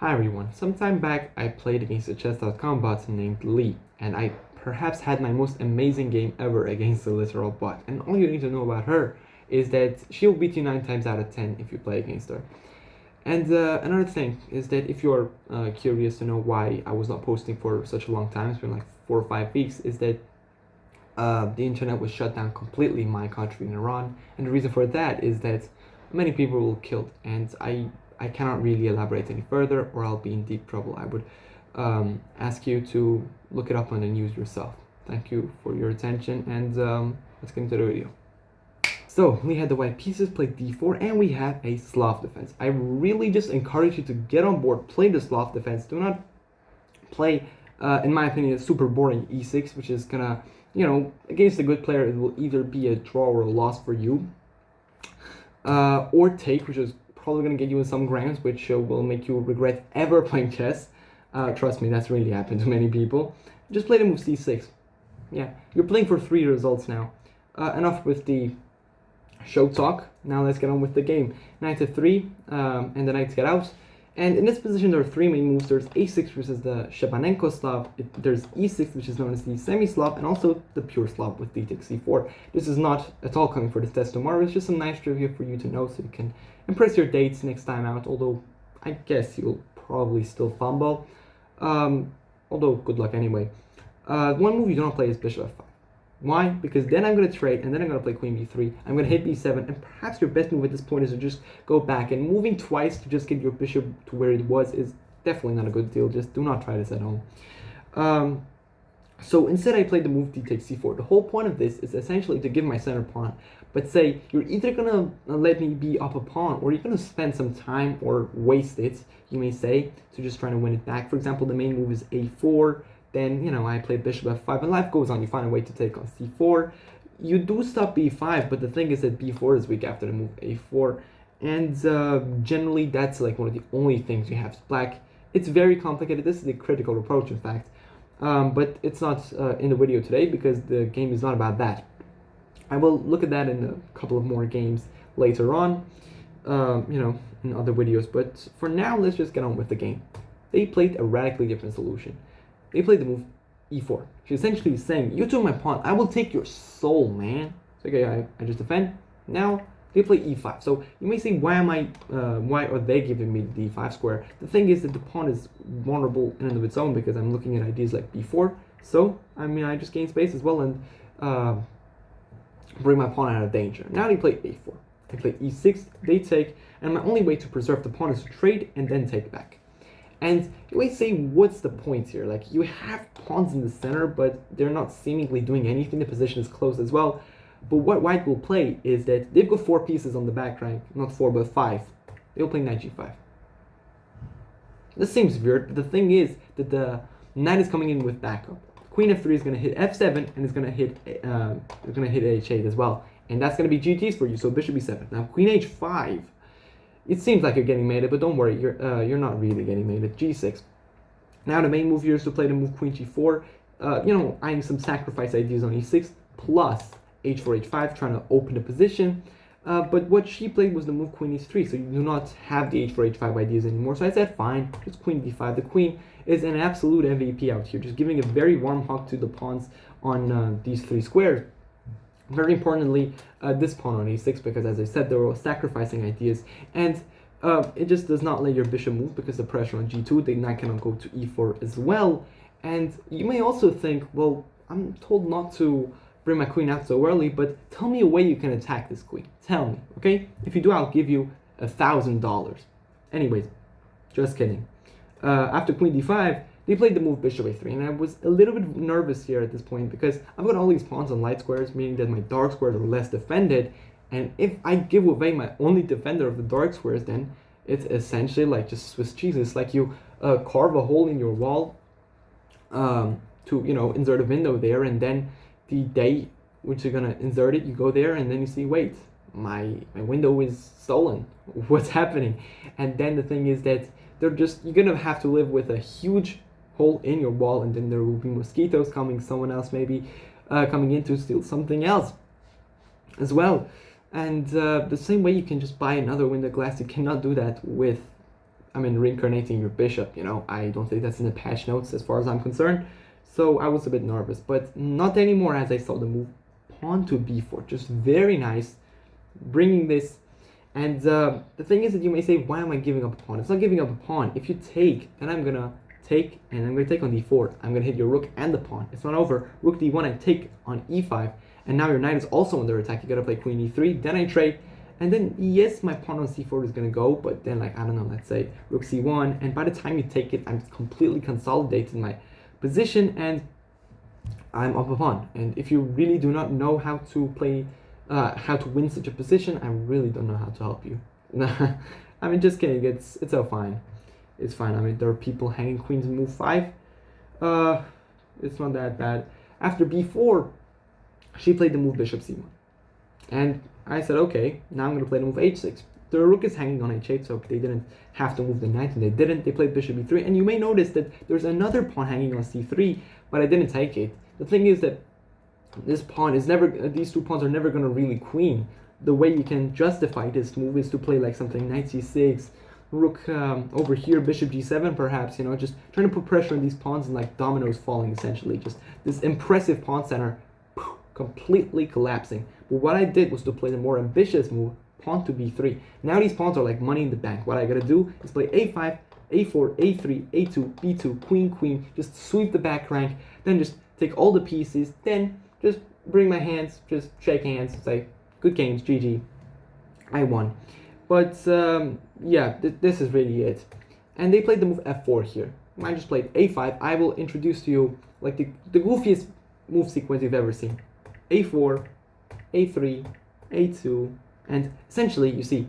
Hi everyone, some time back I played against a chess.com bot named Lee, and I perhaps had my most amazing game ever against the literal bot. And all you need to know about her is that she'll beat you 9 times out of 10 if you play against her. And another thing is that if you're curious to know why I was not posting for such a long time, it's been like 4 or 5 weeks, is that the internet was shut down completely in my country in Iran, and the reason for that is that many people were killed, and I cannot really elaborate any further, or I'll be in deep trouble. I would ask you to look it up on the news yourself. Thank you for your attention, and let's get into the video. So we had the white pieces, play d4, and we have a Slav defense. I really just encourage you to get on board, play the Slav defense. Do not play, in my opinion, a super boring e6, which is gonna, against a good player, it will either be a draw or a loss for you, or take, which is probably gonna get you in some grounds, which will make you regret ever playing chess. Trust me, that's really happened to many people. Just play the move c6. Yeah, you're playing for 3 results now. Enough with the show talk. Now let's get on with the game. Knight to 3, and the knights get out. And in this position, there are 3 main moves. There's a6, which is the Shebanenko Slav. There's e6, which is known as the semi-Slav, and also the pure Slav with d takes c4. This is not at all coming for this test tomorrow. It's just some nice trivia for you to know so you can impress your dates next time out, although I guess you'll probably still fumble. Although, good luck anyway. One move you don't play is bishop f5. Why? Because then I'm going to trade, and then I'm going to play queen b3. I'm going to hit b7, and perhaps your best move at this point is to just go back. And moving twice to just get your bishop to where it was is definitely not a good deal. Just do not try this at home. So instead I played the move d takes c4. The whole point of this is essentially to give my center pawn. But say, you're either going to let me be up a pawn, or you're going to spend some time or waste it, you may say, to just trying to win it back. For example, the main move is a4. Then, I play bishop f5, and life goes on. You find a way to take on c4. You do stop b5, but the thing is that b4 is weak after the move a4. And generally, that's like one of the only things you have. Black, it's very complicated. This is a critical approach, in fact. But it's not in the video today because the game is not about that. I will look at that in a couple of more games later on, in other videos. But for now, let's just get on with the game. They played a radically different solution. They played the move e4. She's essentially saying, you took my pawn, I will take your soul, man. So okay, I just defend. Now they play e5. So you may say, why are they giving me the d5 square? The thing is that the pawn is vulnerable in and of its own because I'm looking at ideas like b4. So I just gain space as well and bring my pawn out of danger. Now they play a4. They play e6. They take, and my only way to preserve the pawn is to trade and then take back. And you might say, what's the point here? Like, you have pawns in the center, but they're not seemingly doing anything. The position is close as well. But what white will play is that they've got 4 pieces on the back rank. Not 4, but 5. They'll play knight g5. This seems weird, but the thing is that the knight is coming in with backup. Queen f3 is going to hit f7, and it's going to hit h8 as well. And that's going to be GTs for you, so bishop e7. Now, queen h5. It seems like you're getting mated, but don't worry, you're not really getting mated. g6. Now the main move here is to play the move queen g4. Eyeing some sacrifice ideas on e6, plus h4, h5, trying to open the position. But what she played was the move queen e3, so you do not have the h4, h5 ideas anymore. So I said, fine, just queen d5. The queen is an absolute MVP out here, just giving a very warm hug to the pawns on these 3 squares. Very importantly, this pawn on e6, because as I said, they were sacrificing ideas, and it just does not let your bishop move because the pressure on g2, the knight cannot go to e4 as well. And you may also think, well, I'm told not to bring my queen out so early, but tell me a way you can attack this queen. Tell me, okay? If you do, I'll give you $1,000. Anyways, just kidding. After queen d5, they played the move bishop a3, and I was a little bit nervous here at this point because I've got all these pawns on light squares, meaning that my dark squares are less defended, and if I give away my only defender of the dark squares, then it's essentially like just Swiss cheese. It's like you carve a hole in your wall to insert a window there, and then the day which you're gonna insert it, you go there, and then you see, wait, my window is stolen. What's happening? And then the thing is that you're gonna have to live with a huge hole in your wall, and then there will be mosquitoes coming, someone else maybe coming in to steal something else as well. And the same way you can just buy another window glass, you cannot do that with reincarnating your bishop. I don't think that's in the patch notes as far as I'm concerned. So I was a bit nervous, but not anymore as I saw the move pawn to b4. Just very nice, bringing this. And the thing is that you may say, why am I giving up a pawn? It's not giving up a pawn. If you take, then I'm going to take, and I'm going to take on d4. I'm going to hit your rook and the pawn. It's not over. Rook d1, I take on e5. And now your knight is also under attack. You got to play queen e3. Then I trade. And then, yes, my pawn on c4 is going to go. But then, like, I don't know, let's say rook c1. And by the time you take it, I'm completely consolidated my position. And I'm up a pawn. And if you really do not know how to play, how to win such a position, I really don't know how to help you. Just kidding. It's all fine. It's fine. There are people hanging queens in move 5. It's not that bad. After b4, she played the move bishop c1. And I said, okay, now I'm going to play the move h6. The rook is hanging on h8, so they didn't have to move the knight, and they didn't. They played bishop e3, and you may notice that there's another pawn hanging on c3, but I didn't take it. The thing is that this pawn is never, these two pawns are never going to really queen. The way you can justify this move is to play like something knight c6, rook over here, bishop g7 perhaps, just trying to put pressure on these pawns and like dominoes falling essentially. Just this impressive pawn center completely collapsing. But what I did was to play the more ambitious move, pawn to b3. Now these pawns are like money in the bank. What I gotta do is play a5, a4, a3, a2, b2, queen, queen, just sweep the back rank, then just take all the pieces, then just bring my hands, just shake hands, say, good games, GG, I won. But yeah, this is really it. And they played the move f4 here. I just played a5. I will introduce to you like the goofiest move sequence you've ever seen. a4, a3, a2, and essentially, you see,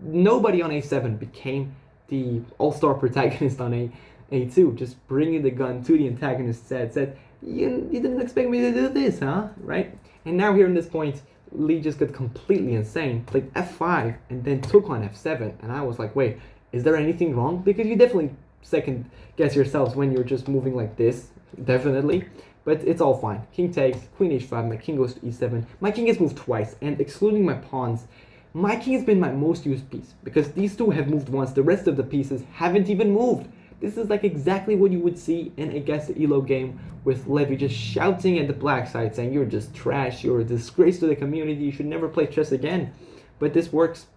nobody on a7 became the all-star protagonist on a2, just bringing the gun to the antagonist's head, said, you didn't expect me to do this, huh? Right? And now here in this point, Lee just got completely insane, played f5, and then took on f7, and I was like, wait, is there anything wrong? Because you definitely second guess yourselves when you're just moving like this, definitely. But it's all fine. King takes, queen h5, my king goes to e7. My king has moved twice, and excluding my pawns, my king has been my most used piece, because these two have moved once, the rest of the pieces haven't even moved. This is like exactly what you would see in a Guess the Elo game with Levy just shouting at the black side saying you're just trash, you're a disgrace to the community, you should never play chess again. But this works.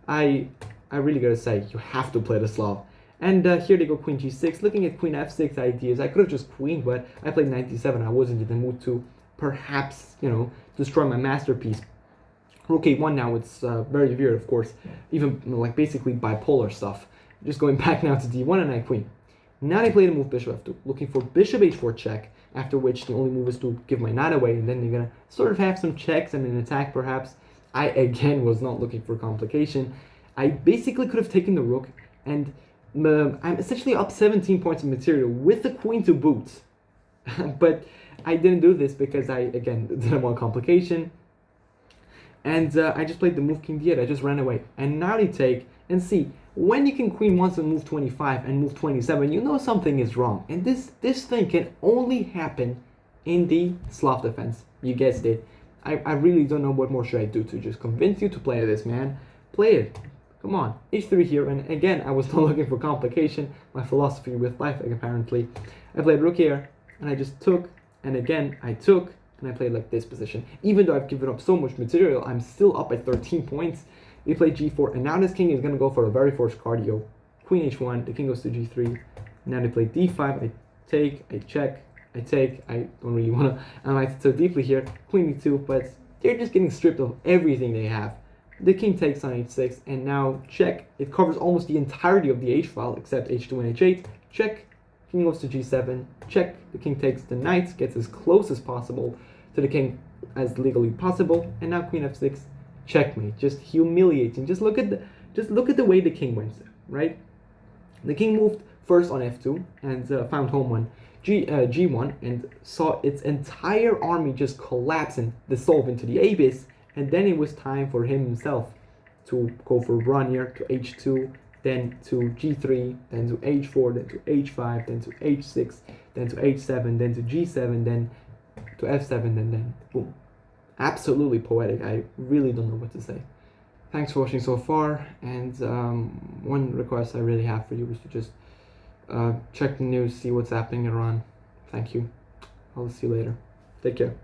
I really gotta say, you have to play the Slav. And here they go queen g6, looking at queen f6 ideas. I could have just queened, but I played knight d7. I wasn't in the mood to perhaps, destroy my masterpiece. Rook a1 now, it's very weird, of course. Even like basically bipolar stuff. Just going back now to d1 and knight queen. Now they play the move bishop f2, looking for bishop h4 check, after which the only move is to give my knight away, and then they're gonna sort of have some checks and an attack perhaps. I again was not looking for complication. I basically could have taken the rook, and I'm essentially up 17 points of material with the queen to boot. But I didn't do this because I, again, didn't want complication. And I just played the move king d8. I just ran away. And now they take, and see, when you can queen once and move 25 and move 27, you know something is wrong. And this thing can only happen in the Slav defense. You guessed it. I really don't know what more should I do to just convince you to play this, man. Play it. Come on. h3 here, and again, I was not looking for complication. My philosophy with life, apparently. I played rook here, and I just took, and again, I took, and I played like this position. Even though I've given up so much material, I'm still up by 13 points. They play g4, and now this king is going to go for a very forced cardio. Queen h1, the king goes to g3. Now they play d5, I take, I check, I take. I don't really want to analyze it so deeply here. Queen e2, but they're just getting stripped of everything they have. The king takes on h6, and now check. It covers almost the entirety of the h file, except h2 and h8. Check. King goes to g7. Check. The king takes the knight, gets as close as possible to the king as legally possible, and now queen f6. Checkmate. Just humiliating. Just look at the way the king went, right? The king moved first on f2 and found home on g1 and saw its entire army just collapse and dissolve into the abyss. And then it was time for him himself to go for a run here to h2, then to g3, then to h4, then to h5, then to h6, then to h7, then to g7, then to f7, and then boom. Absolutely poetic. I really don't know what to say. Thanks for watching so far, and one request I really have for you is to just check the news, see what's happening in Iran. Thank you. I'll see you later. Take care.